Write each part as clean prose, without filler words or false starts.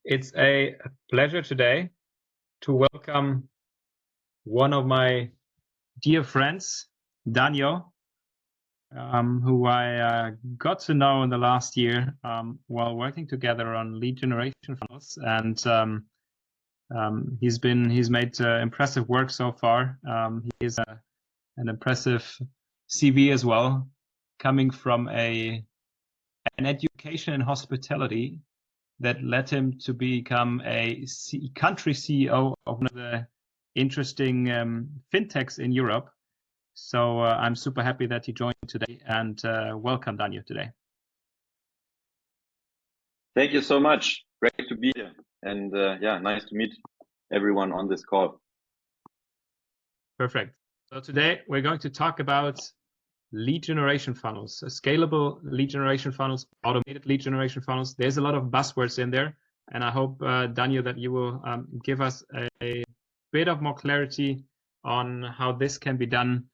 It's a pleasure today to welcome one of my dear friends, Danio, who I got to know in the last year while working together on lead generation funnels, and he's made impressive work so far. He is an impressive CV as well, coming from an education in hospitality that led him to become a country CEO of one of the interesting fintechs in Europe. So I'm super happy that you joined today, and welcome, Danio, today. Thank you so much. Great to be here. And yeah, nice to meet everyone on this call. Perfect. So today we're going to talk about lead generation funnels, scalable lead generation funnels, automated lead generation funnels. There's a lot of buzzwords in there, and I hope, Danio, that you will give us a bit of more clarity on how this can be done,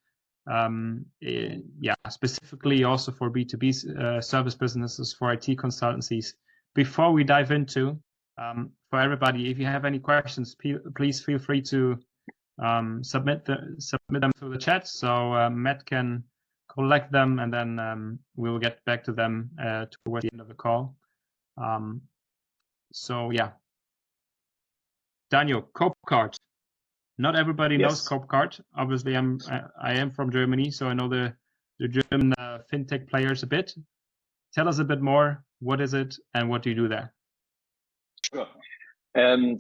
specifically also for B2B service businesses, for IT consultancies. Before we dive into, for everybody, if you have any questions, please feel free to submit them through the chat, so Matt can collect them, and then we'll get back to them towards the end of the call. So yeah, Danio, CopeCart. Not everybody knows CopeCart. Obviously, I am from Germany, so I know the German fintech players a bit. Tell us a bit more. What is it, and what do you do there? Sure.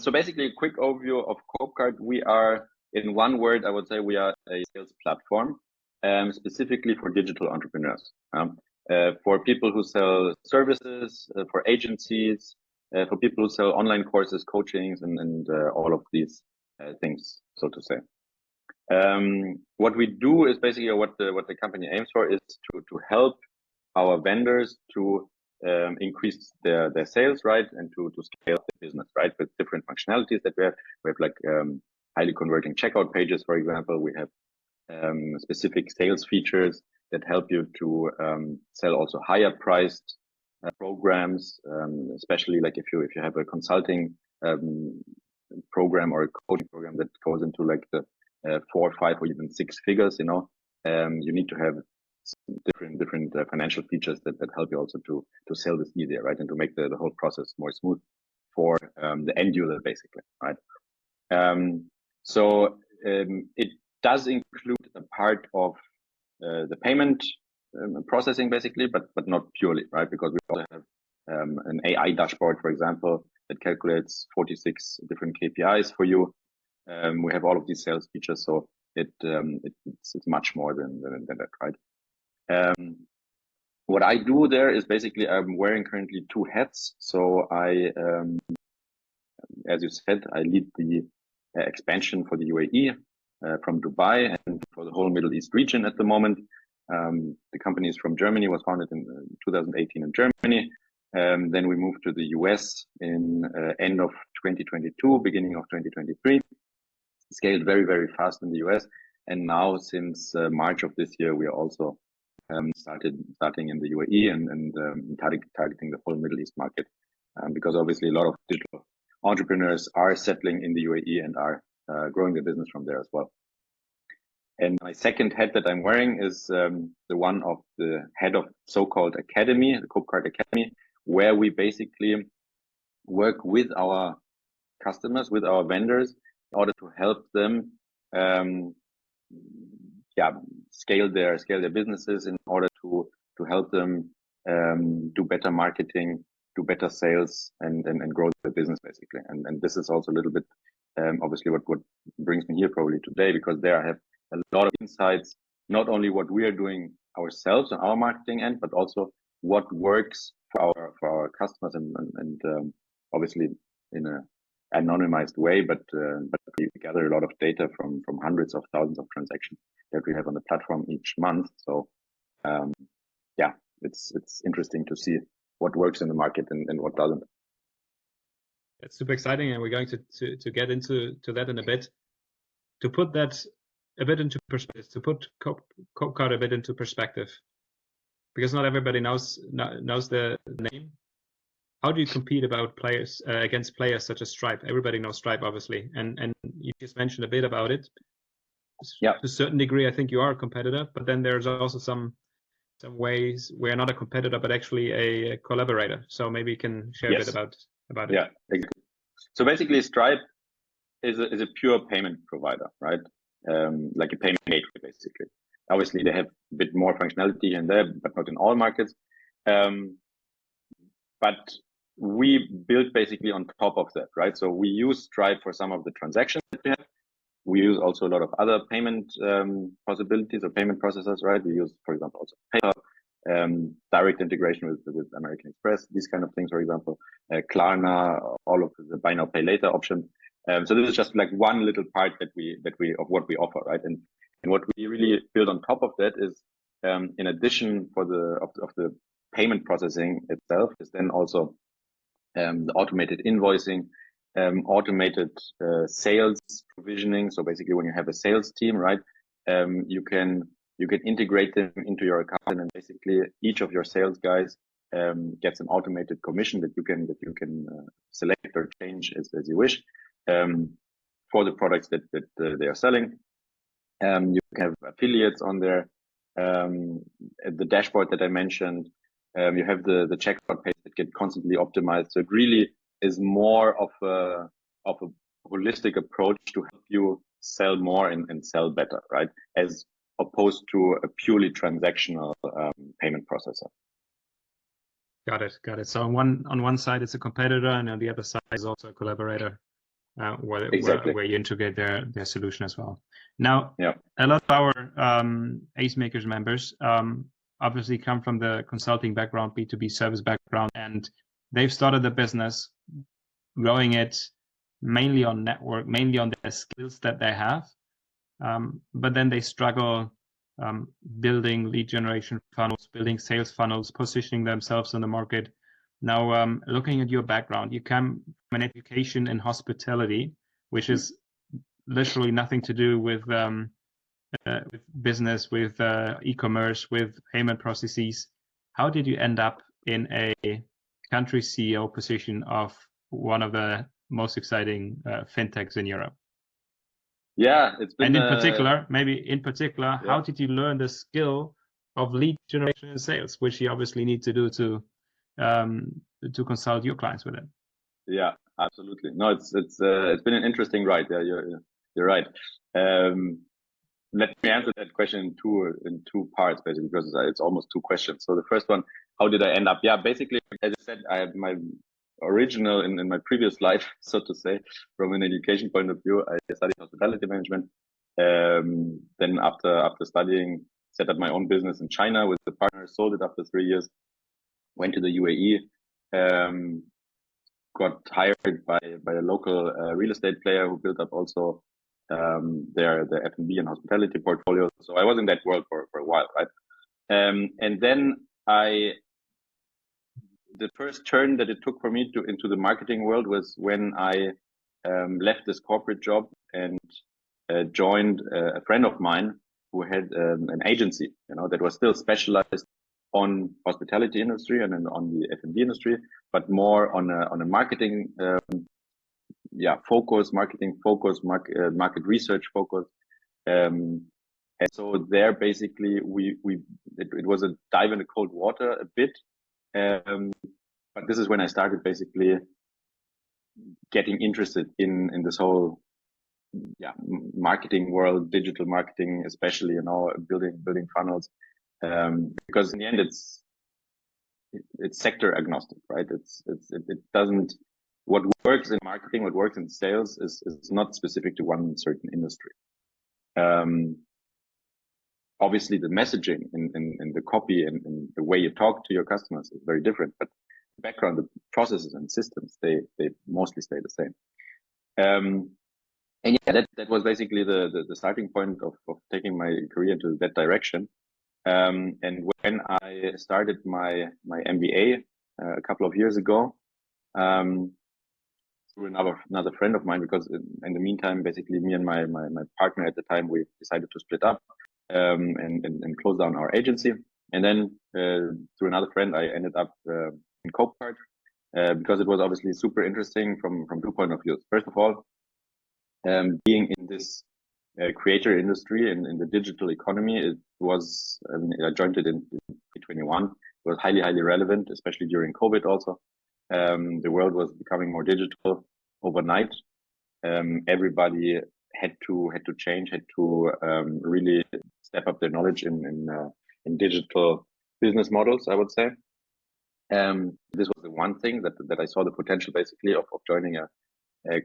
So basically, a quick overview of CopeCart. We are, in one word, I would say we are a sales platform. Specifically for digital entrepreneurs, for people who sell services, for agencies, for people who sell online courses, coachings, and all of these things, so to say. What we do is basically what the company aims for is to help our vendors to increase their sales, right, and to scale the business, right, with different functionalities that we have. We have like highly converting checkout pages, for example. We have specific sales features that help you to sell also higher priced programs, especially like if you have a consulting program or a coaching program that goes into like the 4, 5, or even 6 figures, you need to have different financial features that help you also to sell this easier, right, and to make the whole process more smooth for the end user, basically, right. So it does include a part of the payment processing, basically, but not purely, right? Because we also have an AI dashboard, for example, that calculates 46 different KPIs for you. We have all of these sales features, so it's much more than that, right? What I do there is basically I'm wearing currently 2 hats. So I, as you said, I lead the expansion for the UAE. From Dubai and for the whole Middle East region at the moment. The company is from Germany, was founded in 2018 in Germany. Then we moved to the US in end of 2022, beginning of 2023. Scaled very, very fast in the US. And now since March of this year, we are also starting in the UAE and targeting the whole Middle East market. Because obviously a lot of digital entrepreneurs are settling in the UAE and are growing their business from there as well. And my second hat that I'm wearing is the one of the head of so-called academy, the CopeCart Academy, where we basically work with our customers, with our vendors, in order to help them scale their businesses, in order to help them do better marketing, do better sales, and grow their business, basically. And this is also a little bit obviously what brings me here probably today, because there I have a lot of insights, not only what we are doing ourselves on our marketing end, but also what works for our customers, and obviously in a anonymized way, but we gather a lot of data from hundreds of thousands of transactions that we have on the platform each month. So it's interesting to see what works in the market and what doesn't. It's super exciting, and we're going to get into that in a bit. To put that a bit into perspective, to put CopeCart a bit into perspective, because not everybody knows the name. How do you compete against players such as Stripe? Everybody knows Stripe, obviously, and you just mentioned a bit about it. Yeah. To a certain degree, I think you are a competitor, but then there's also some ways where not a competitor, but actually a collaborator. So maybe you can share a bit about it. Yeah, exactly. So basically, Stripe is a pure payment provider, right? Like a payment gateway, basically. Obviously, they have a bit more functionality in there, but not in all markets. But we build basically on top of that, right? So we use Stripe for some of the transactions that we have. We use also a lot of other payment possibilities or payment processors, right? We use, for example, also PayPal, direct integration with American Express, these kind of things, for example, Klarna, all of the buy now, pay later options. So this is just like one little part that we of what we offer, right? And what we really build on top of that is, in addition of the payment processing itself, is then also the automated invoicing, automated sales provisioning. So basically, when you have a sales team, right, you can integrate them into your account, and basically each of your sales guys gets an automated commission that you can select or change as you wish for the products that they are selling. You can have affiliates on there. The dashboard that I mentioned, you have the checkout page that get constantly optimized. So it really is more of a holistic approach to help you sell more and sell better, right? As opposed to a purely transactional payment processor. Got it. So on one side it's a competitor, and on the other side is also a collaborator, where you integrate their solution as well. Now, a lot of our AceMakers members obviously come from the consulting background, B2B service background, and they've started a business, growing it mainly on network, mainly on the skills that they have, but then they struggle building lead generation funnels, building sales funnels, positioning themselves in the market. Now, looking at your background, you come from an education in hospitality, which is literally nothing to do with business, with e-commerce, with payment processes. How did you end up in a country CEO position of one of the most exciting fintechs in Europe? Yeah, it's been. And in particular, how did you learn the skill of lead generation and sales, which you obviously need to do to consult your clients with it? Yeah, absolutely. No, it's been an interesting ride. Yeah, you're right. Let me answer that question in two parts, basically, because it's almost two questions. So the first one, how did I end up? Yeah, basically, as I said, I had my original in my previous life, so to say, from an education point of view, I studied hospitality management. Then after studying, set up my own business in China with a partner, sold it after 3 years, went to the UAE, got hired by a local real estate player who built up also their F&B and hospitality portfolio. So I was in that world for a while, right? And then the first turn that it took for me into the marketing world was when I left this corporate job and joined a friend of mine who had an agency, that was still specialized on hospitality industry and then on the F&B industry, but more on a marketing focus, market research focus. And so there basically it was a dive in the cold water a bit. But this is when I started basically getting interested in this whole marketing world, digital marketing, especially, building funnels. Because in the end it's sector agnostic, right? It doesn't, what works in marketing, what works in sales is not specific to one certain industry. Obviously the messaging and the copy and the way you talk to your customers is very different, but the background, the processes and systems, they mostly stay the same. And yeah, that was basically the starting point of taking my career into that direction. And when I started my MBA a couple of years ago, through another friend of mine, because in the meantime, basically me and my partner at the time, we decided to split up and close down our agency. And then through another friend, I ended up in CopeCart because it was obviously super interesting from 2 point of views. First of all, being in this creator industry in the digital economy, it was, I mean, I joined it in 2021. It was highly relevant, especially during COVID also. The world was becoming more digital overnight. Everybody had to change, had to really step up their knowledge in digital business models, I would say. This was the one thing that I saw the potential basically of joining a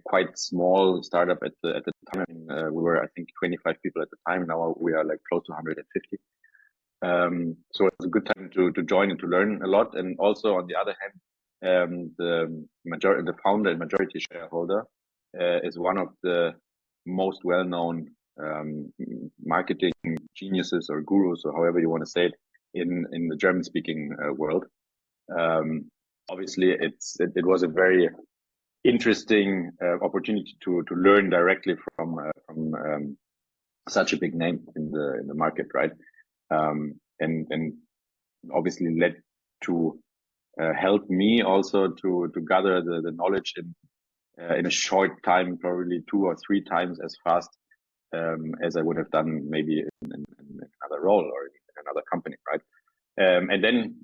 quite small startup at the time. We were, I think, 25 people at the time. Now we are like close to 150. So it was a good time to join and to learn a lot. And also on the other hand, the founder and majority shareholder is one of the most well-known marketing geniuses or gurus, or however you want to say it, in the German-speaking world. Obviously, it was a very interesting opportunity to learn directly from such a big name in the market, right? And obviously led to help me also to gather the knowledge in a short time, probably 2 or 3 times as fast as I would have done maybe in another role or in another company, right? And then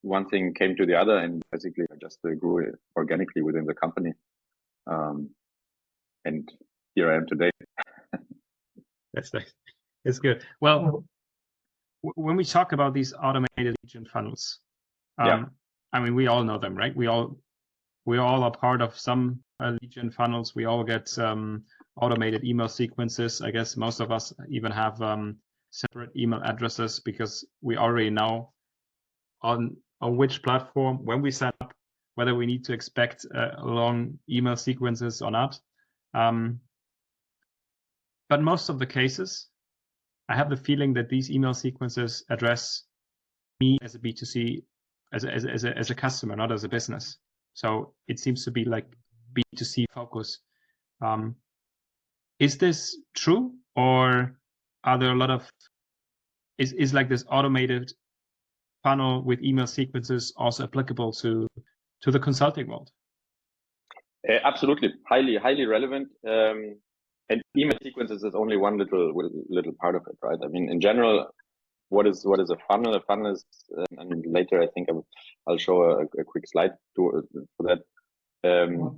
one thing came to the other, and basically I just grew organically within the company. And here I am today. That's nice. It's good. Well, when we talk about these automated lead gen funnels, Yeah. I mean, we all know them, right? We all are part of some lead gen funnels. We all get automated email sequences. I guess most of us even have separate email addresses because we already know on which platform, when we set up, whether we need to expect long email sequences or not. But most of the cases, I have the feeling that these email sequences address me as a B2C, as a customer, not as a business. So it seems to be like B2C focus. Is this true, or are there a lot of is like this automated funnel with email sequences also applicable to the consulting world? Absolutely, highly relevant. And email sequences is only one little part of it, right? I mean, in general, what is a funnel? A funnel is, and later I think I'll show a quick slide for that.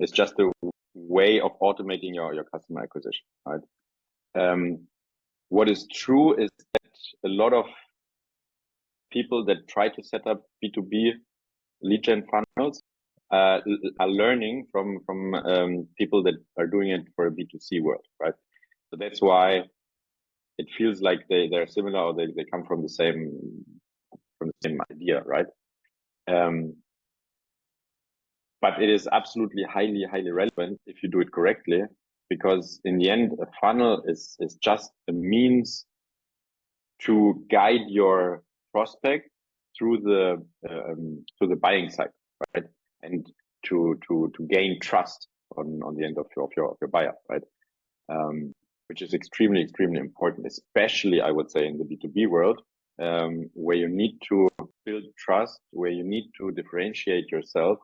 It's just a way of automating your customer acquisition, right? What is true is that a lot of people that try to set up B2B lead gen funnels are learning from people that are doing it for a B2C world, right? So that's why it feels like they're similar, or they come from the same idea, right? But it is absolutely highly relevant if you do it correctly, because in the end, a funnel is just a means to guide your prospect through the buying cycle, right? And to gain trust on the end of your buyer, right? Which is extremely important, especially I would say in the B2B world, where you need to build trust, where you need to differentiate yourself,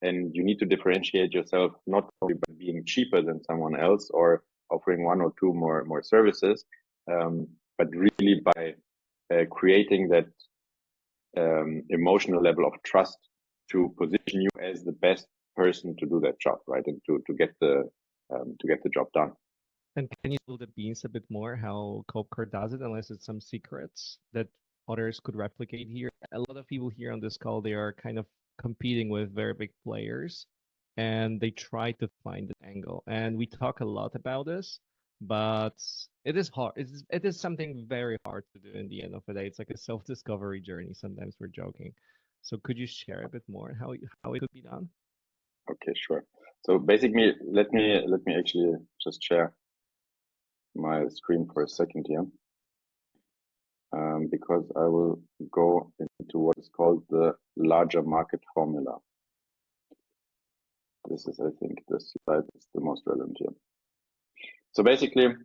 and you need to differentiate yourself not only by being cheaper than someone else or offering 1 or 2 more services, but really by creating that emotional level of trust to position you as the best person to do that job, right? And to get the job done. And can you spill the beans a bit more how CopeCart does it, unless it's some secrets that others could replicate here? A lot of people here on this call, they are kind of competing with very big players, and they try to find an angle. And we talk a lot about this, but it is hard. It is something very hard to do in the end of the day. It's like a self-discovery journey. Sometimes we're joking. So could you share a bit more how it could be done? Okay, sure. So basically, let me actually just share my screen for a second here, because I will go into what is called the larger market formula. This is, I think, this slide is the most relevant here. So basically,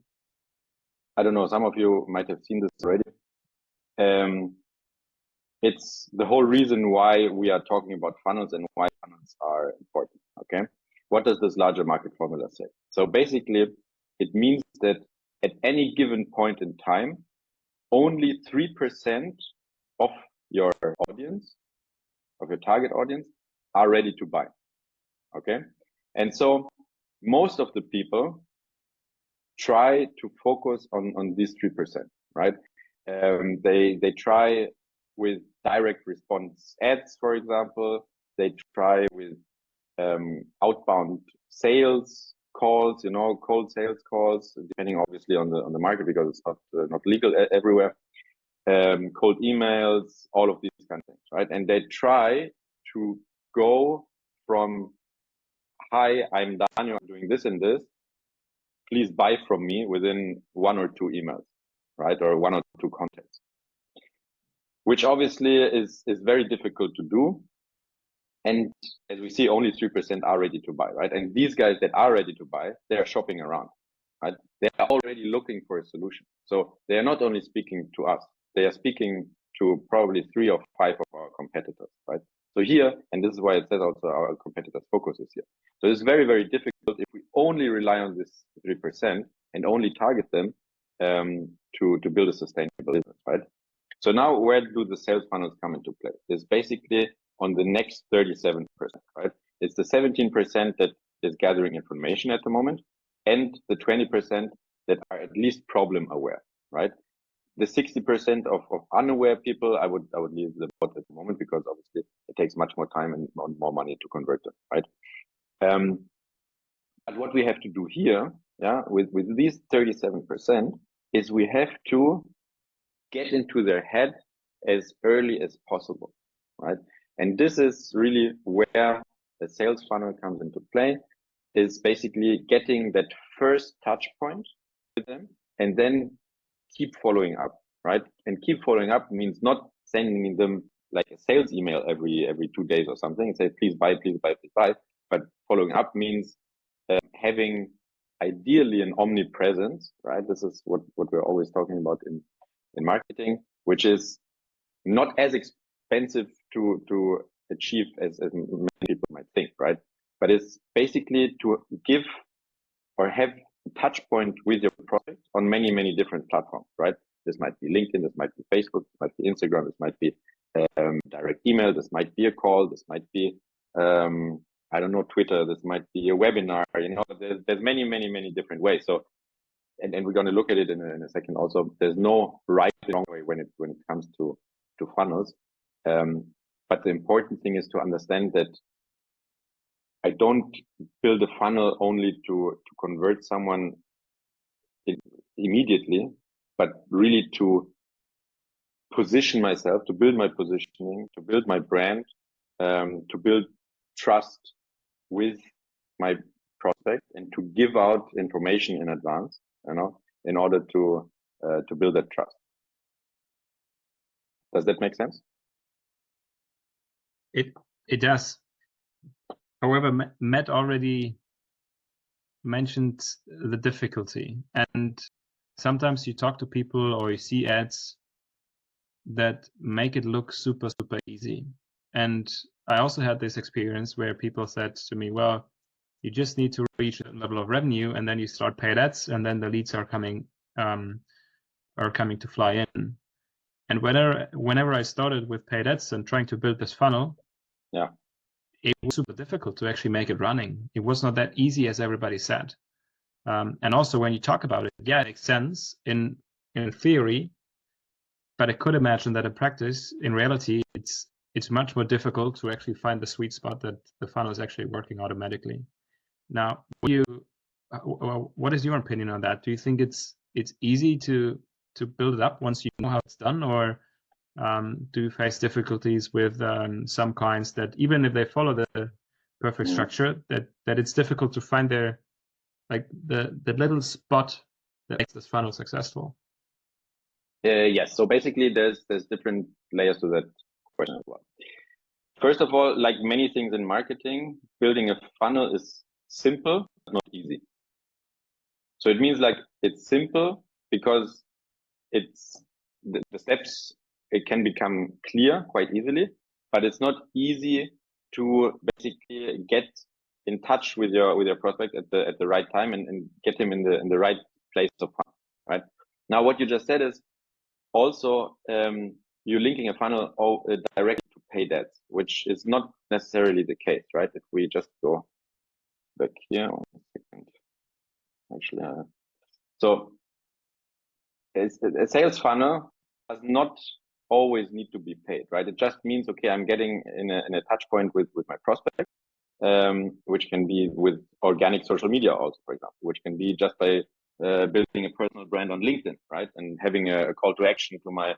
I don't know, some of you might have seen this already. it's the whole reason why we are talking about funnels and why funnels are important. Okay. What does this larger market formula say? So basically, it means that at any given point in time, only 3% of your audience, of your target audience, are ready to buy. Okay. And so most of the people try to focus on these 3%, right? They try with direct response ads, for example. They try with outbound sales calls, cold sales calls, depending obviously on the market, because it's not legal everywhere. Cold emails, all of these kind of things, right? And they try to go from, hi, I'm Danio, I'm doing this and this, please buy from me, within 1 or 2 emails, right? Or 1 or 2 contacts, which obviously is very difficult to do. And as we see, only 3% are ready to buy, right? And these guys that are ready to buy, they are shopping around, right? They are already looking for a solution. So they are not only speaking to us, they are speaking to probably 3 or 5 of our competitors, right? So here, and this is why it says also our competitors' focus is here. So it's very, very difficult if we only rely on this 3% and only target them to build a sustainable business, right? So now where do the sales funnels come into play? It's basically on the next 37%, right? It's the 17% that is gathering information at the moment, and the 20% that are at least problem aware, right? The 60% of unaware people, I would leave them out at the moment, because obviously it takes much more time and more money to convert them, right? But what we have to do here, with these 37%, is we have to get into their head as early as possible, right? And this is really where the sales funnel comes into play, is basically getting that first touch point with them and then keep following up, right? And keep following up means not sending them like a sales email every 2 days or something and say, please buy, please buy, please buy. But following up means having ideally an omnipresence, right? This is what we're always talking about in marketing, which is not as expensive to achieve as many people might think, right? But it's basically to give or have a touch point with your product on many, many different platforms, right? This might be LinkedIn, this might be Facebook, this might be Instagram, this might be direct email, this might be a call, this might be, I don't know, Twitter, this might be a webinar, there's many, many, many different ways. So, and we're going to look at it in a second also. There's no right or wrong way when it comes to funnels. But the important thing is to understand that I don't build a funnel only to convert someone immediately, but really to position myself, to build my positioning, to build my brand, to build trust with my prospect, and to give out information in advance, in order to build that trust. Does that make sense? It does. However, Matt already mentioned the difficulty, and sometimes you talk to people or you see ads that make it look super, super easy. And I also had this experience where people said to me, well, you just need to reach a level of revenue and then you start paid ads and then the leads are coming to fly in. And whenever I started with paid ads and trying to build this funnel, it was super difficult to actually make it running. It was not that easy as everybody said. And also when you talk about it, it makes sense in theory, but I could imagine that in practice, in reality, it's much more difficult to actually find the sweet spot that the funnel is actually working automatically. Now, what is your opinion on that? Do you think it's easy to build it up once you know how it's done, or do you face difficulties with some clients that even if they follow the perfect structure, that it's difficult to find their the little spot that makes this funnel successful? Yes. So basically, there's different layers to that question as well. First of all, like many things in marketing, building a funnel is simple, but not easy. So it means like it's simple because it's the steps it can become clear quite easily, but it's not easy to basically get in touch with your prospect at the right time and get him in the right place of fun, right? Now, what you just said is also you're linking a funnel directly to paid ads, which is not necessarily the case, right? If we just go back here, 1 second, actually, so a sales funnel does not always need to be paid, right? It just means, okay, I'm getting in a touch point with my prospect, which can be with organic social media also, for example, which can be just by building a personal brand on LinkedIn, right? And having a call to action to my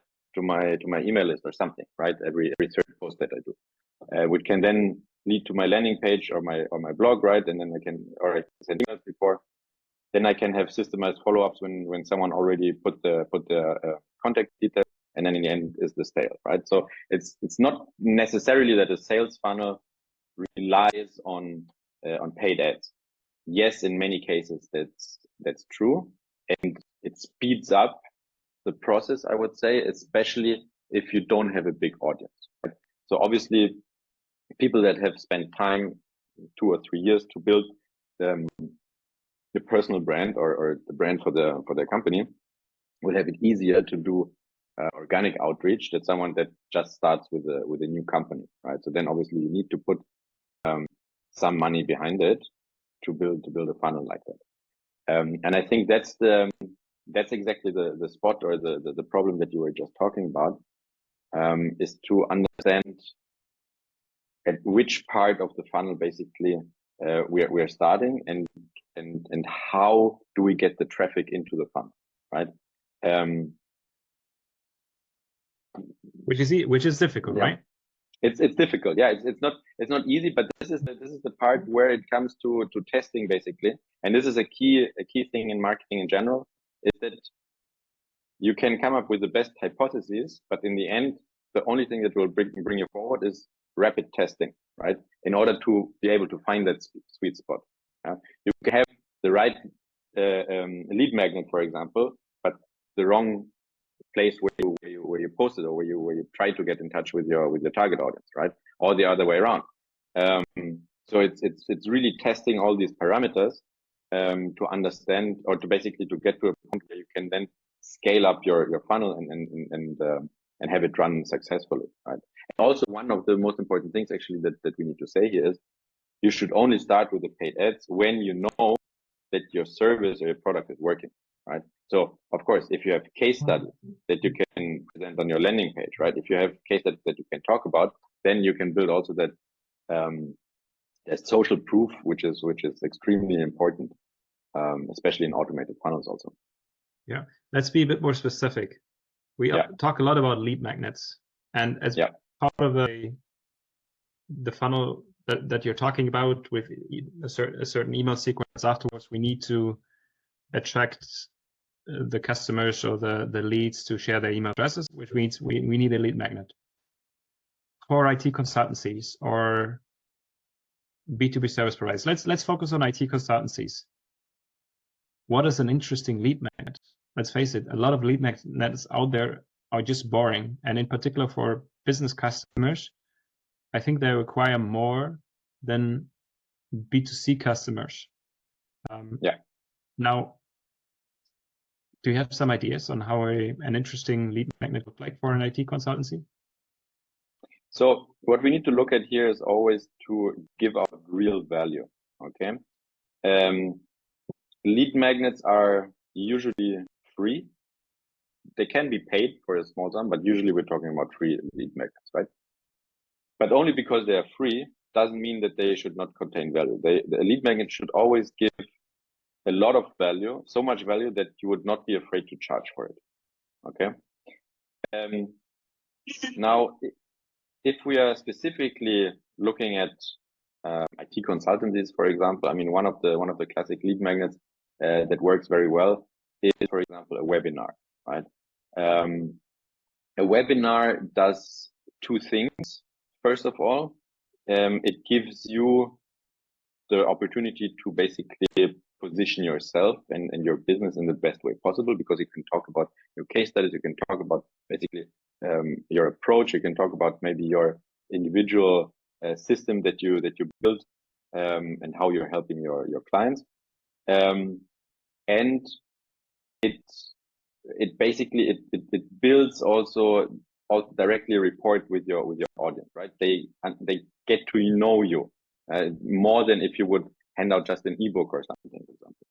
email list or something, right? Every third post that I do, which can then lead to my landing page or my blog, right? And then I can send emails before. Then I can have systemized follow-ups when someone already put the contact details, and then in the end is the sale, right? So it's not necessarily that a sales funnel relies on paid ads. Yes, in many cases that's true, and it speeds up the process, I would say, especially if you don't have a big audience. Right? So obviously, people that have spent time 2 or 3 years to build the personal brand or the brand for their company will have it easier to do organic outreach than someone that just starts with a new company, right? So then obviously you need to put some money behind it to build a funnel like that. And I think that's exactly the spot or the problem that you were just talking about, is to understand at which part of the funnel basically we're starting and how do we get the traffic into the funnel, right? Which is difficult, yeah. right? It's difficult. Yeah, it's not easy, but this is the part where it comes to testing basically. And this is a key thing in marketing in general, is that you can come up with the best hypotheses, but in the end, the only thing that will bring you forward is rapid testing, right? In order to be able to find that sweet spot. You can have the right lead magnet, for example, but the wrong place where you post it or where you try to get in touch with your target audience, right? Or the other way around. So it's really testing all these parameters to understand or to basically to get to a point where you can then scale up your funnel and have it run successfully, right? And also one of the most important things actually that we need to say here is you should only start with the paid ads when you know that your service or your product is working, right? So of course, if you have case studies that you can present on your landing page, right? If you have case studies that you can talk about, then you can build also that social proof, which is extremely important, especially in automated funnels also. Yeah, let's be a bit more specific. We talk a lot about lead magnets, and as part of the funnel that you're talking about with a certain email sequence afterwards, we need to attract the customers or the leads to share their email addresses, which means we need a lead magnet. For IT consultancies or B2B service providers, let's focus on IT consultancies. What is an interesting lead magnet? Let's face it, a lot of lead magnets out there are just boring, and in particular for business customers, I think they require more than B2C customers. Now, do you have some ideas on how an interesting lead magnet would look like for an IT consultancy? So what we need to look at here is always to give out real value, okay? Lead magnets are usually free. They can be paid for a small sum, but usually we're talking about free lead magnets, right? But only because they are free doesn't mean that they should not contain value. The lead magnet should always give a lot of value, so much value that you would not be afraid to charge for it, okay? Now, if we are specifically looking at IT consultancies, for example, I mean, one of the classic lead magnets that works very well is, for example, a webinar, right? A webinar does two things. First of all, it gives you the opportunity to basically position yourself and your business in the best way possible, because you can talk about your case studies, you can talk about basically your approach. You can talk about maybe your individual system that you built, and how you're helping your clients. And it basically it builds also directly a rapport with your audience, right? They get to know you more than if you would hand out just an ebook or something, for example.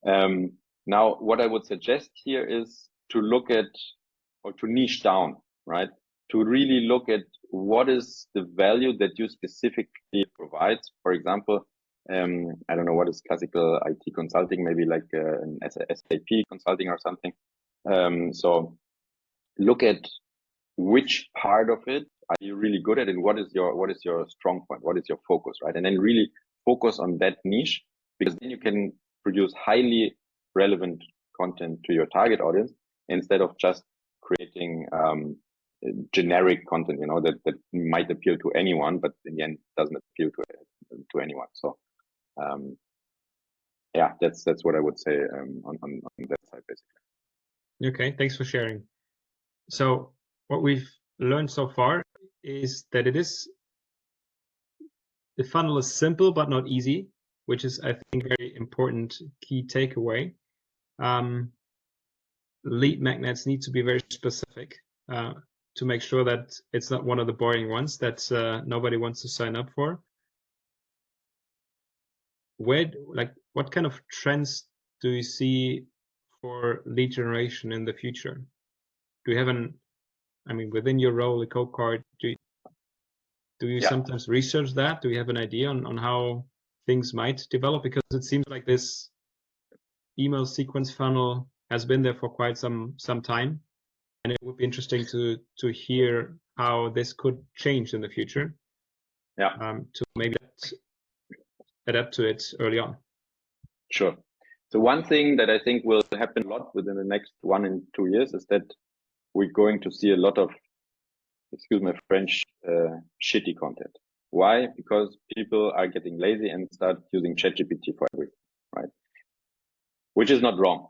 Yeah. Now, what I would suggest here is to look at, or to niche down, right? To really look at what is the value that you specifically provide. For example, I don't know what is classical IT consulting, maybe like an SAP consulting or something. So look at which part of it are you really good at, and what is your strong point, what is your focus, right? And then really focus on that niche, because then you can produce highly relevant content to your target audience instead of just creating generic content, you know, that might appeal to anyone, but in the end doesn't appeal to anyone. So yeah, that's what I would say on that side, basically. Okay, thanks for sharing. So what we've learned so far is that the funnel is simple but not easy, which is, I think, very important key takeaway. Lead magnets need to be very specific to make sure that it's not one of the boring ones that nobody wants to sign up for. What kind of trends do you see for lead generation in the future? Do you have within your role at CopeCart, do you sometimes research that? Do you have an idea on how things might develop? Because it seems like this email sequence funnel has been there for quite some time, and it would be interesting to hear how this could change in the future. Yeah. To maybe adapt to it early on. Sure. So one thing that I think will happen a lot within the next 1 and 2 years is that we're going to see a lot of, excuse my French, shitty content. Why? Because people are getting lazy and start using ChatGPT for everything, right? Which is not wrong.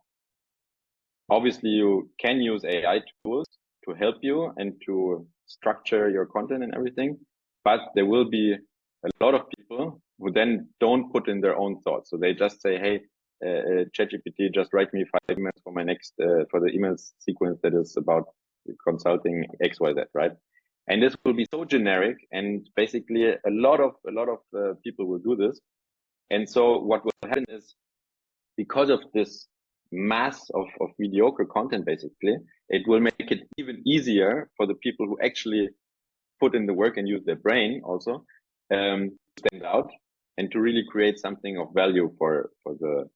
Obviously, you can use AI tools to help you and to structure your content and everything, but there will be a lot of people who then don't put in their own thoughts. So they just say, hey, ChatGPT, just write me 5 emails for my next, for the email sequence that is about consulting XYZ, right? And this will be so generic, and basically a lot of people will do this. And so what will happen is, because of this mass of mediocre content, basically, it will make it even easier for the people who actually put in the work and use their brain also to stand out and to really create something of value for the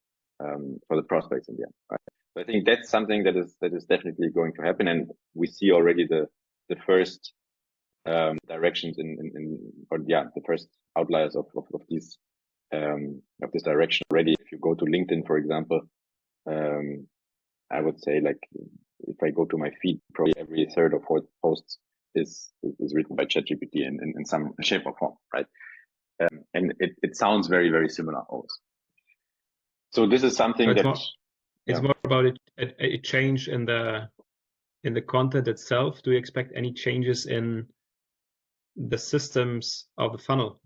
prospects in the end, right? So I think that's something that is definitely going to happen, and we see already the first directions the first outliers of these of this direction already. If you go to LinkedIn, for example, I would say, like, if I go to my feed, probably every third or fourth post is written by ChatGPT in some shape or form, right? And it sounds very, very similar always. So this is something it's more about a change in the content itself. Do you expect any changes in the systems of the funnel?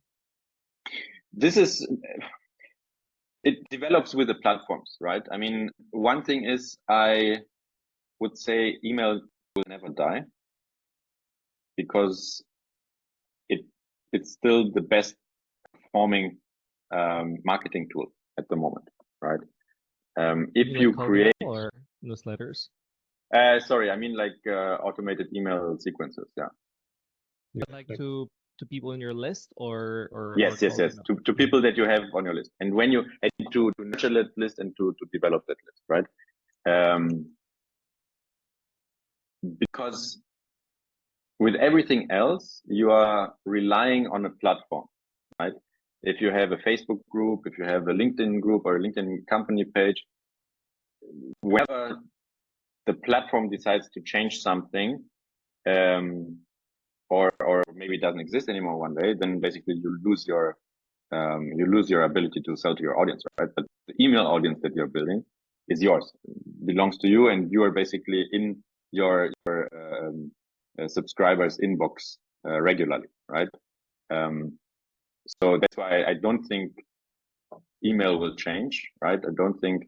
It develops with the platforms, right? I mean, one thing is, I would say email will never die, because it's still the best performing marketing tool at the moment, right? If you create or newsletters, sorry, I mean like automated email sequences, yeah. Like to people in your list, or yes, to people that you have on your list, and when you to nurture that list and to develop that list, right? Because with everything else, you are relying on a platform, right? If you have a Facebook group, if you have a LinkedIn group or a LinkedIn company page, whenever the platform decides to change something, or maybe it doesn't exist anymore one day, then basically you lose your ability to sell to your audience, right? But the email audience that you're building is yours, it belongs to you, and you are basically in your subscribers' inbox regularly, right? So that's why I don't think email will change, right? I don't think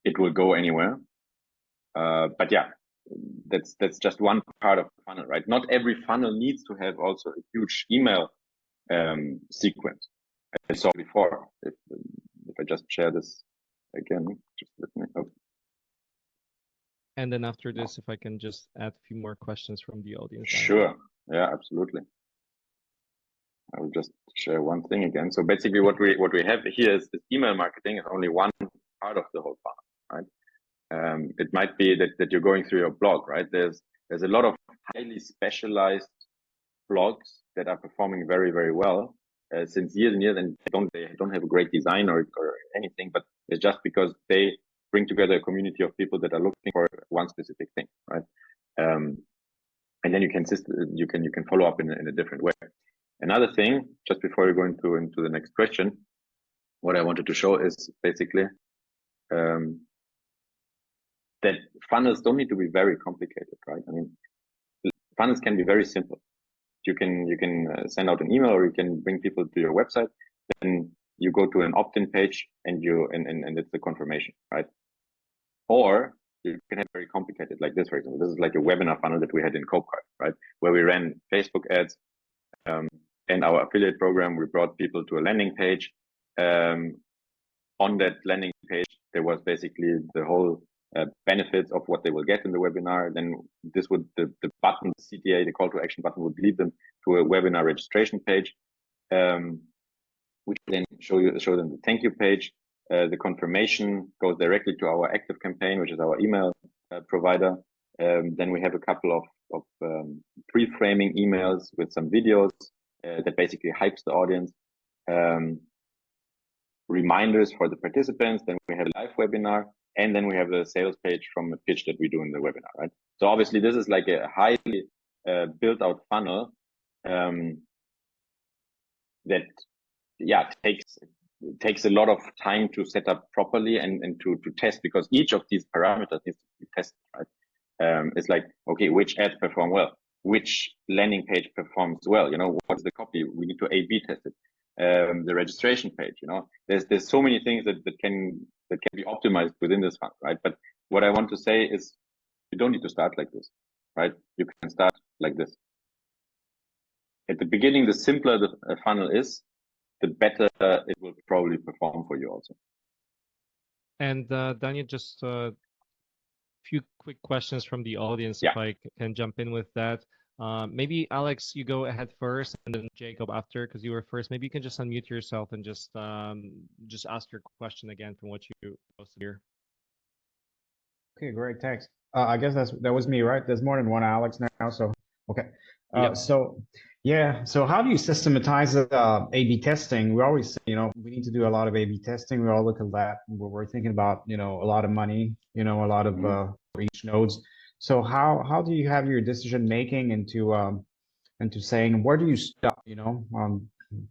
it will go anywhere. But yeah, that's just one part of the funnel, right? Not every funnel needs to have also a huge email sequence. I saw before. If I just share this again, just let me. Oh. And then after this, if I can just add a few more questions from the audience. Sure. Yeah, absolutely. I will just share one thing again. So basically, what we have here is email marketing is only one part of the whole funnel, right? It might be that you're going through your blog, right? There's a lot of highly specialized blogs that are performing very, very well since years and years, and they don't have a great design or anything, but it's just because they bring together a community of people that are looking for one specific thing, right? And then you can follow up in a different way. Another thing, just before we go into the next question, what I wanted to show is basically that funnels don't need to be very complicated, right? I mean, funnels can be very simple. You can send out an email, or you can bring people to your website. Then you go to an opt-in page, and it's the confirmation, right? Or you can have very complicated, like this, for example. This is like a webinar funnel that we had in CopeCart, right? Where we ran Facebook ads and our affiliate program. We brought people to a landing page. On that landing page, there was basically the whole benefits of what they will get in the webinar. Then this would the button, the CTA, the call to action button, would lead them to a webinar registration page, which then show them the thank you page. The confirmation goes directly to our active campaign, which is our email provider. Then we have a couple of pre-framing emails with some videos that basically hypes the audience. Reminders for the participants. Then we have a live webinar, and then we have the sales page from a pitch that we do in the webinar, right? So obviously this is like a highly built out funnel that takes a lot of time to set up properly and to test, because each of these parameters needs to be tested, right? It's like, okay, which ads perform well, which landing page performs well, what's the copy, we need to A/B test it. The registration page, there's so many things that can be optimized within this funnel, right? But what I want to say is you don't need to start like this, right? You can start like this. At the beginning, the simpler the funnel is, the better it will probably perform for you also. And Daniel, just a few quick questions from the audience, if I can jump in with that. Maybe Alex, you go ahead first, and then Jacob after, because you were first. Maybe you can just unmute yourself and just ask your question again from what you posted here. Okay, great, thanks. I guess that was me, right? There's more than one Alex now, so okay. So how do you systematize A/B testing? We always say, we need to do a lot of A/B testing. We all look at that. We're thinking about, a lot of money, a lot of for each nodes. So how do you have your decision making into saying, where do you stop?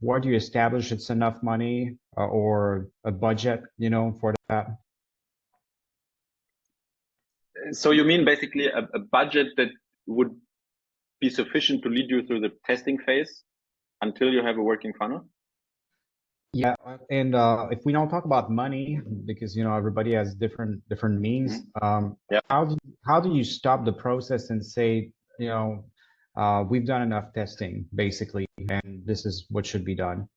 Where do you establish it's enough money or a budget, for that? So you mean basically a budget that would be sufficient to lead you through the testing phase until you have a working funnel? Yeah, and if we don't talk about money, because everybody has different means, how do you stop the process and say, we've done enough testing basically, and this is what should be done?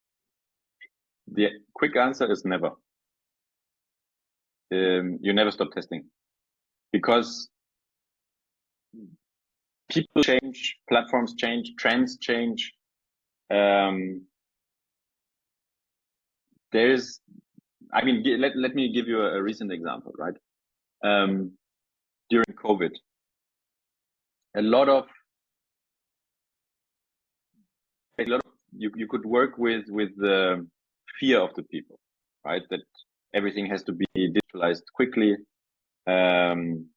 The quick answer is never. You never stop testing, because people change, platforms change, trends change. Let me give you a recent example, right? During COVID, a lot of you could work with the fear of the people, right? That everything has to be digitalized quickly. And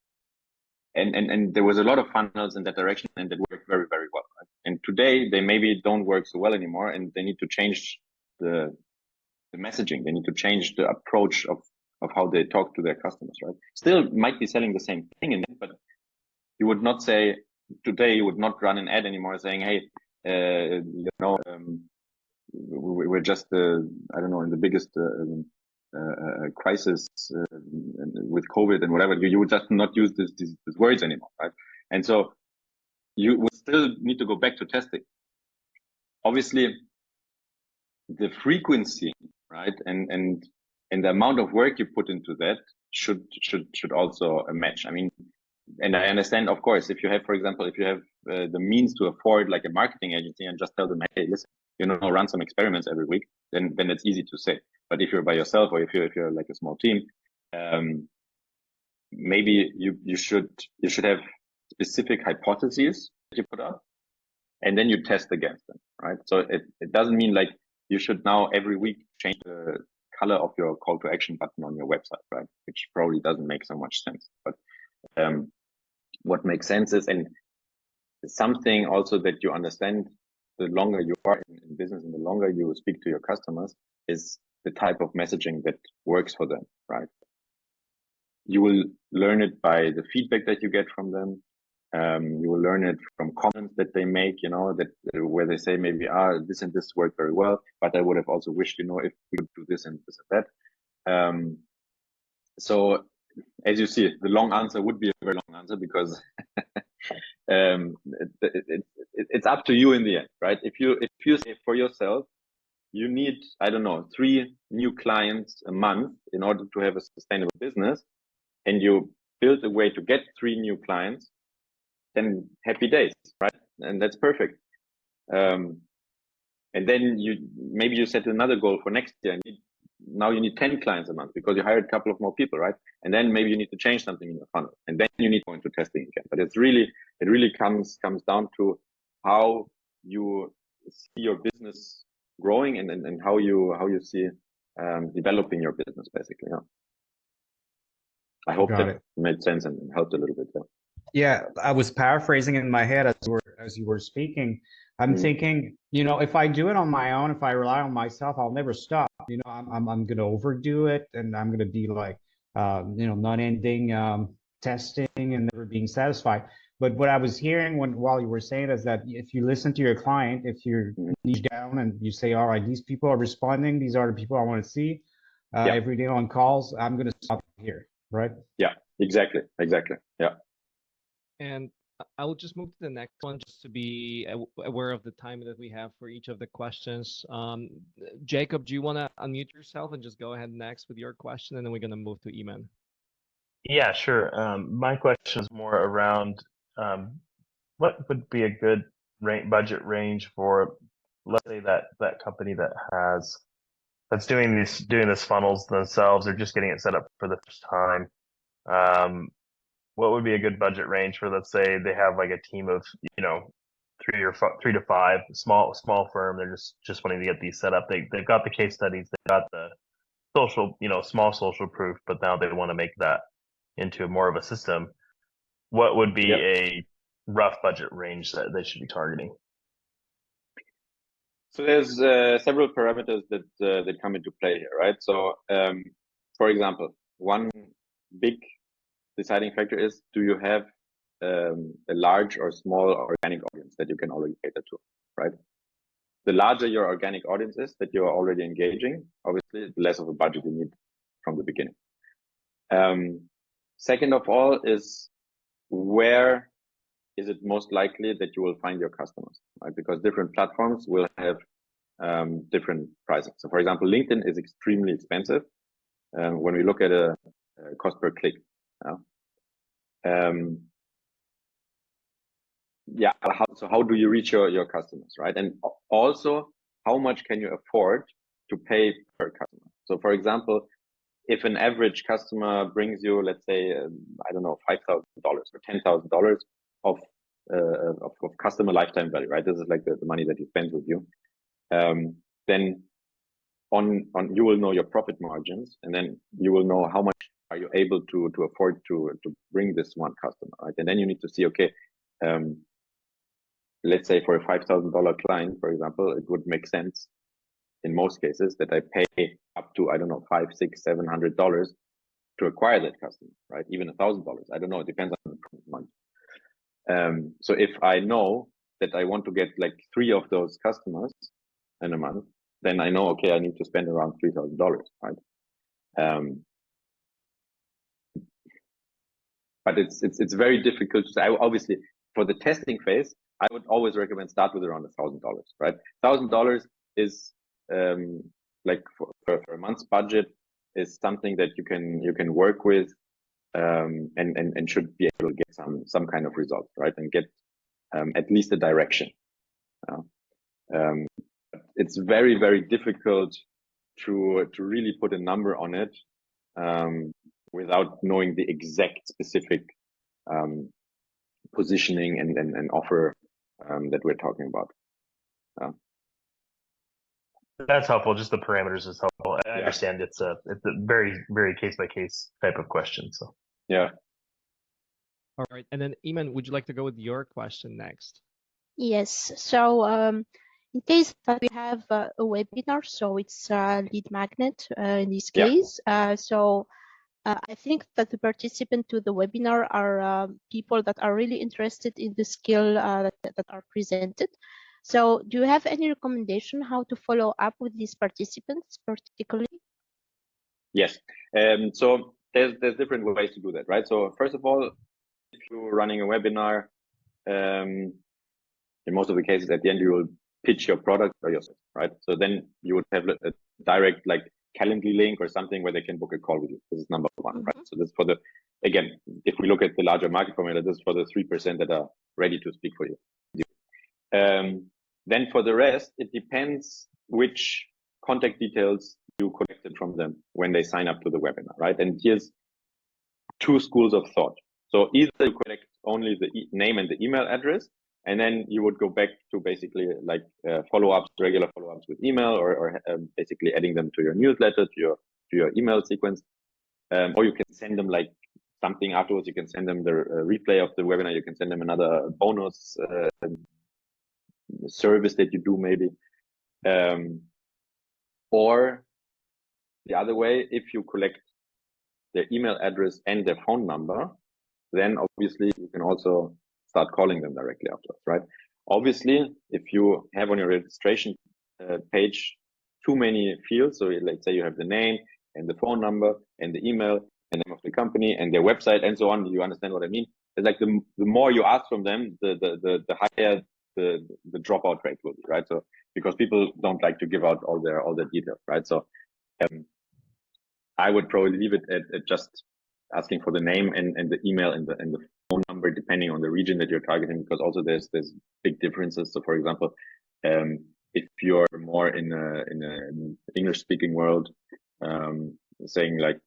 there was a lot of funnels in that direction, and that worked very, very well, right? And today they maybe don't work so well anymore, and they need to change the messaging. They need to change the approach of of how they talk to their customers, right? Still might be selling the same thing in it, but you would not say today, you would not run an ad anymore saying, hey, we're just, I don't know, in the biggest crisis with COVID and whatever. You would just not use these words anymore, right? And so you would still need to go back to testing. Obviously, the frequency, right, and the amount of work you put into that should also match. I mean, and I understand, of course, if you have, for example, if you have the means to afford like a marketing agency and just tell them, hey, listen, run some experiments every week, then it's easy to say. But if you're by yourself, or if you're like a small team, maybe you should have specific hypotheses that you put up, and then you test against them, right? So it doesn't mean like you should now every week change the color of your call to action button on your website, right? Which probably doesn't make so much sense. But what makes sense is, and something also that you understand, the longer you are in business and the longer you speak to your customers, is the type of messaging that works for them, right? You will learn it by the feedback that you get from them. You will learn it from comments that they make, that where they say maybe, this and this worked very well, but I would have also wished, if we could do this and this and that. So as you see, the long answer would be a very long answer, because it's up to you in the end, right? If you say for yourself, you need, I don't know, 3 new clients a month in order to have a sustainable business, and you build a way to get 3 new clients, then happy days, right? And that's perfect. And then maybe you set another goal for next year. Now you need 10 clients a month because you hired a couple of more people, right? And then maybe you need to change something in your funnel, and then you need to go into testing again. But it really comes down to how you see your business growing and how you see developing your business, basically. Yeah. I hope that made sense and helped a little bit. Yeah, I was paraphrasing in my head as you were speaking. I'm thinking, if I do it on my own, if I rely on myself, I'll never stop. I'm going to overdo it, and I'm going to be like, non-ending testing and never being satisfied. But what I was hearing while you were saying is that if you listen to your client, if you're niche down and you say, all right, these people are responding, these are the people I want to see every day on calls, I'm going to stop here, right? Yeah, exactly. Yeah. And I will just move to the next one, just to be aware of the time that we have for each of the questions. Jacob, do you want to unmute yourself and just go ahead next with your question, and then we're going to move to Eman? Yeah, sure. My question is more around what would be a good budget range for, let's say, that company that's doing this funnels themselves, or just getting it set up for the first time. What would be a good budget range for, let's say, they have like a team of 3 to 5, small firm. They're just wanting to get these set up. They've got the case studies, they've got the social, small social proof, but now they want to make that into more of a system. What would be a rough budget range that they should be targeting? So there's several parameters that come into play here, right? So, for example, one big deciding factor is, do you have a large or small organic audience that you can already cater to, right? The larger your organic audience is that you are already engaging, obviously, the less of a budget you need from the beginning. Second of all is, where is it most likely that you will find your customers, right? Because different platforms will have different pricing. So, for example, LinkedIn is extremely expensive when we look at a cost per click. How do you reach your customers, right? And also, how much can you afford to pay per customer? So, for example, if an average customer brings you, let's say, I don't know, $5,000 or $10,000 of customer lifetime value, right? This is like the money that he spends with you. Then on you will know your profit margins, and then you will know how much are you able to afford to bring this one customer, right? And then you need to see, okay, let's say for a $5,000 client, for example, it would make sense in most cases that I pay up to, I don't know, $500, $600, $700 to acquire that customer, right? Even $1,000. I don't know. It depends on the month. So if I know that I want to get like 3 of those customers in a month, then I know, okay, I need to spend around $3,000, right? But it's very difficult to say. Obviously, for the testing phase, I would always recommend start with around $1,000, right? $1,000 is like for a month's budget is something that you can work with, and should be able to get some kind of result, right? And get at least a direction. It's very, very difficult to really put a number on it without knowing the exact specific positioning and offer that we're talking about. That's helpful. Just the parameters is helpful. I understand it's a very, very case by case type of question. So yeah. All right. And then Iman, would you like to go with your question next? Yes. So in case that we have a webinar, so it's a lead magnet in this case. So I think that the participants to the webinar are people that are really interested in the skill that are presented. So do you have any recommendation how to follow up with these participants particularly? Yes. So there's different ways to do that, right? So first of all, if you're running a webinar, in most of the cases at the end you will pitch your product or your service, right? So then you would have a direct like Calendly link or something where they can book a call with you. This is number one, right? So this is for the, again, if we look at the larger market formula, this is for the 3% that are ready to speak for you. Then for the rest, it depends which contact details you collected from them when they sign up to the webinar, right? And here's 2 schools of thought. So either you collect only the name and the email address, and then you would go back to basically like follow-ups, regular follow-ups with email, or basically adding them to your newsletter, to your email sequence, or you can send them like something afterwards. You can send them the replay of the webinar. You can send them another bonus service that you do maybe, or the other way, if you collect their email address and their phone number, then obviously you can also start calling them directly afterwards, right? Obviously, if you have on your registration page too many fields, so let's say you have the name and the phone number and the email and the name of the company and their website and so on, you understand what I mean? It's like the more you ask from them, the higher the dropout rate will be, right? So because people don't like to give out all their details, right? So I would probably leave it at just asking for the name and the email and the phone number, depending on the region that you're targeting, because also there's big differences. So for example, if you're more in an English speaking world, saying like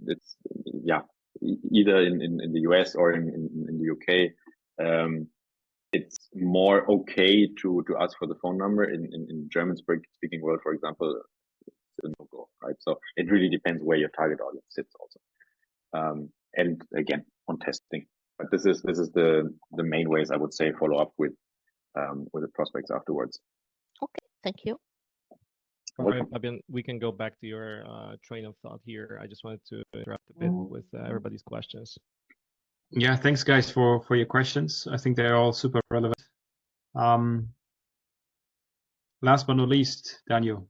it's either in the US or in the UK, it's more okay to ask for the phone number. In German speaking world, for example, it's a no-go, right? So it really depends where your target audience sits also. And again, on testing, but this is the main ways I would say follow up with the prospects afterwards. Okay, thank you. All right, Fabian, we can go back to your train of thought here. I just wanted to interrupt a bit with everybody's questions. Yeah, thanks guys for your questions. I think they're all super relevant. Last but not least, Daniel,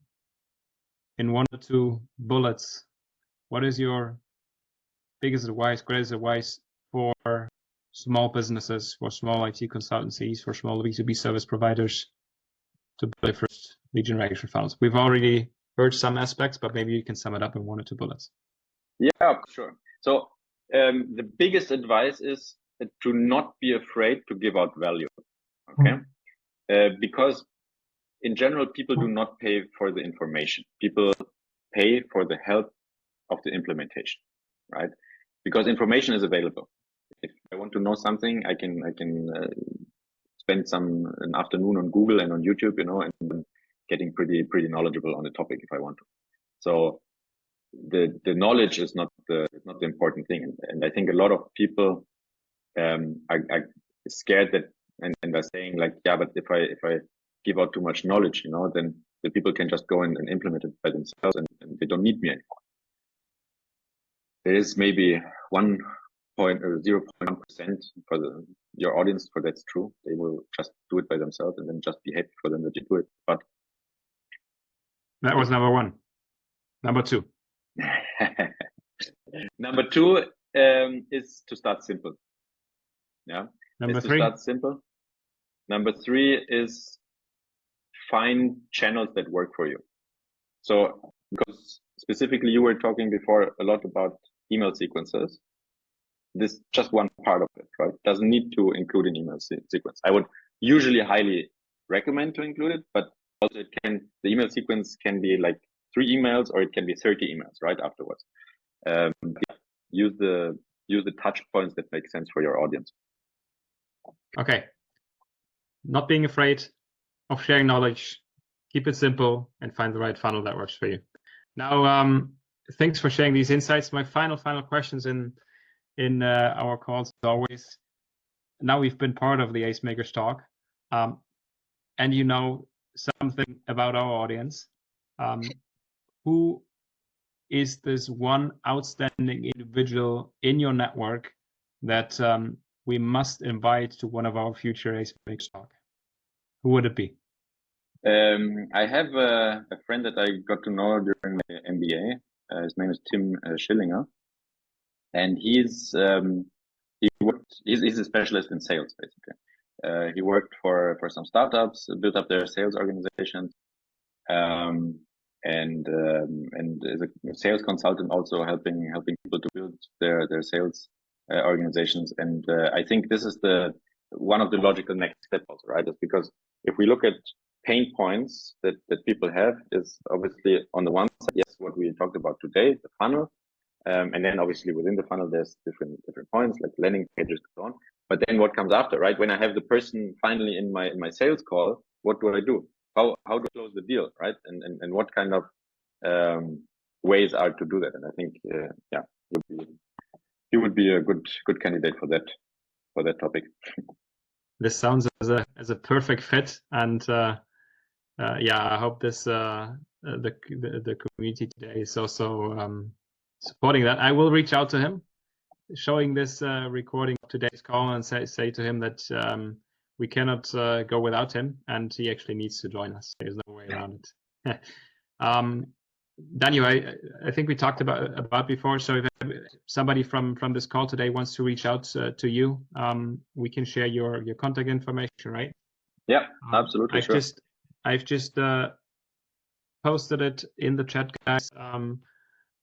in 1 or 2 bullets, what is your biggest advice, greatest advice for small businesses, for small IT consultancies, for small B2B service providers to build their first lead generation funnels? We've already heard some aspects, but maybe you can sum it up in 1 or 2 bullets. Yeah, sure. So the biggest advice is to not be afraid to give out value. Okay. Because in general, people do not pay for the information. People pay for the help of the implementation, right? Because information is available. If I want to know something, I can spend an afternoon on Google and on YouTube, and getting pretty knowledgeable on the topic if I want to. So the knowledge is not the important thing, and I think a lot of people are scared that and are saying like, yeah, but if I give out too much knowledge, then the people can just go and implement it by themselves, and they don't need me anymore. there is maybe 0.1% for your audience for that's true. They will just do it by themselves and then just be happy for them that you do it. But that was number one. Number two. Number two is to start simple. Yeah. Number to three. start simple. Number three is find channels that work for you. So because specifically you were talking before a lot about email sequences. This is just one part of it, right? Doesn't need to include an email sequence. I would usually highly recommend to include it, but also the email sequence can be like 3 emails or it can be 30 emails right afterwards. Yeah, use the touch points that make sense for your audience. Okay. Not being afraid of sharing knowledge, keep it simple, and find the right funnel that works for you. Now, thanks for sharing these insights. My final questions in our calls as always. Now we've been part of the AceMakers talk, and you know something about our audience. Who is this one outstanding individual in your network that we must invite to one of our future AceMakers talk? Who would it be? I have a friend that I got to know during my MBA. His name is Tim Schillinger, and he's a specialist in sales, basically. He worked for some startups, built up their sales organizations, and is a sales consultant, also helping people to build their sales organizations. And I think this is one of the logical next steps, also, right? Is because if we look at pain points that people have, is obviously on the one side, yes, what we talked about today, the funnel. And then obviously within the funnel, there's different points like landing pages and so on. But then what comes after, right? When I have the person finally in my sales call, what do I do? How do I close the deal, right? And what kind of ways are to do that? And I think yeah, you would be a good candidate for that topic. This sounds as a perfect fit, and yeah, I hope this the community today is also supporting that. I will reach out to him, showing this recording of today's call, and say to him that we cannot go without him, and he actually needs to join us. There's no way around it. Danio, I think we talked about before. So if somebody from this call today wants to reach out to you, we can share your contact information, right? Yeah, absolutely. I've just posted it in the chat, guys.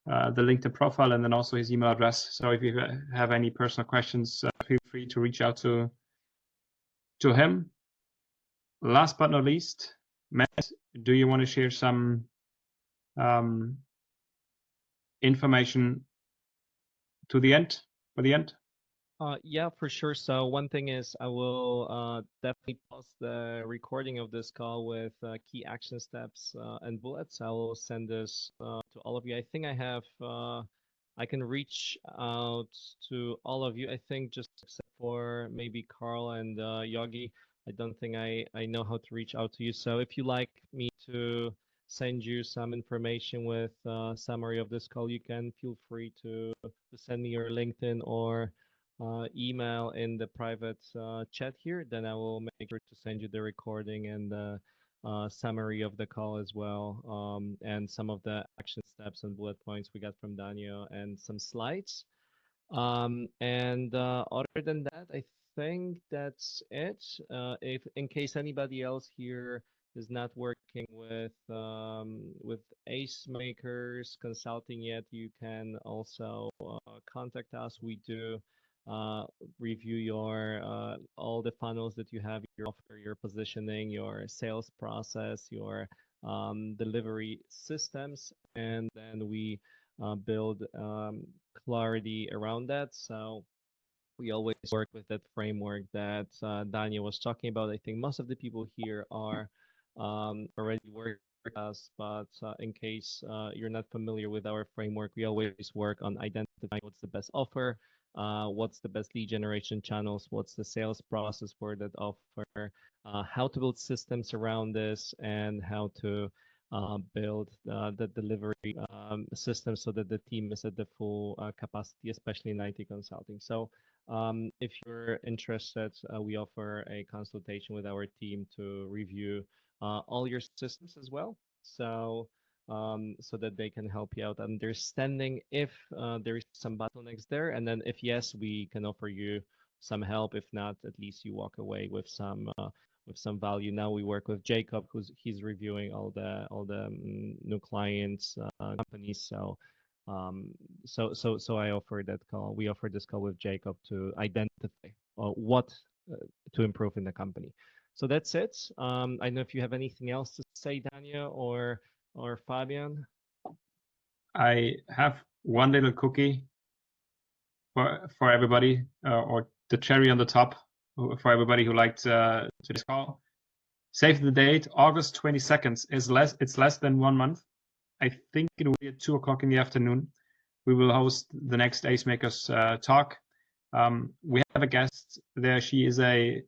The LinkedIn profile and then also his email address. So if you have any personal questions, feel free to reach out to him. Last but not least, Matt, do you want to share some information for the end? Yeah, for sure. So one thing is I will definitely post the recording of this call with key action steps and bullets. I will send this to all of you. I think I can reach out to all of you. I think just except for maybe Carl and Yogi, I don't think I know how to reach out to you. So if you like me to send you some information with summary of this call, you can feel free to send me your LinkedIn or email in the private chat here. Then I will make sure to send you the recording and the summary of the call as well, and some of the action steps and bullet points we got from Danio and some slides. And other than that, I think that's it. If in case anybody else here is not working with AceMakers consulting yet, you can also contact us. We do review your all the funnels that you have, your offer, your positioning, your sales process, your delivery systems, and then we build clarity around that. So we always work with that framework that Daniel was talking about. I think most of the people here are already working with us, but in case you're not familiar with our framework, we always work on identifying what's the best offer, what's the best lead generation channels, what's the sales process for that offer, how to build systems around this, and how to build the delivery system so that the team is at the full capacity, especially in IT consulting. So if you're interested, we offer a consultation with our team to review all your systems as well. So that they can help you out understanding if there is some bottlenecks there, and then if yes, we can offer you some help. If not, at least you walk away with some value. Now we work with Jacob, he's reviewing all the new clients, companies. So I offer that call. We offer this call with Jacob to identify what to improve in the company. So that's it. I don't know if you have anything else to say, Danio or Fabian. I have one little cookie for everybody, or the cherry on the top for everybody who liked today's call. Save the date, August 22nd. It's less than 1 month. I think it will be at 2 o'clock in the afternoon. We will host the next AceMakers talk. We have a guest there. She is a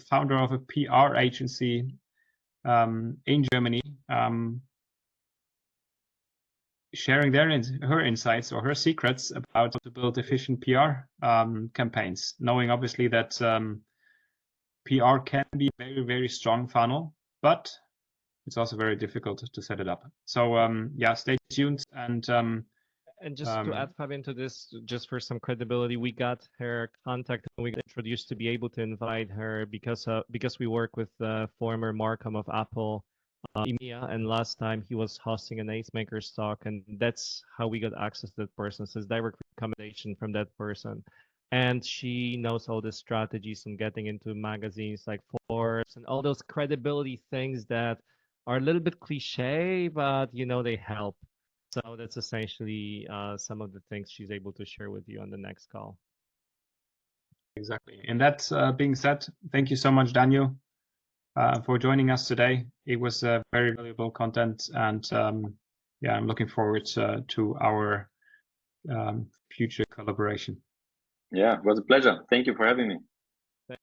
founder of a PR agency in Germany, sharing her insights or her secrets about how to build efficient PR campaigns, knowing obviously that PR can be a very, very strong funnel, but it's also very difficult to set it up. So yeah, stay tuned. And just to add Fabian to this, just for some credibility, we got her contact and we got introduced to be able to invite her because we work with former Markham of Apple, EMEA, and last time he was hosting an AceMakers talk, and that's how we got access to that person. So it's direct recommendation from that person. And she knows all the strategies and getting into magazines like Forbes and all those credibility things that are a little bit cliche, but they help. So that's essentially some of the things she's able to share with you on the next call. Exactly. And that being said, thank you so much, Danio, for joining us today. It was very valuable content, and yeah, I'm looking forward to our future collaboration. Yeah, it was a pleasure. Thank you for having me.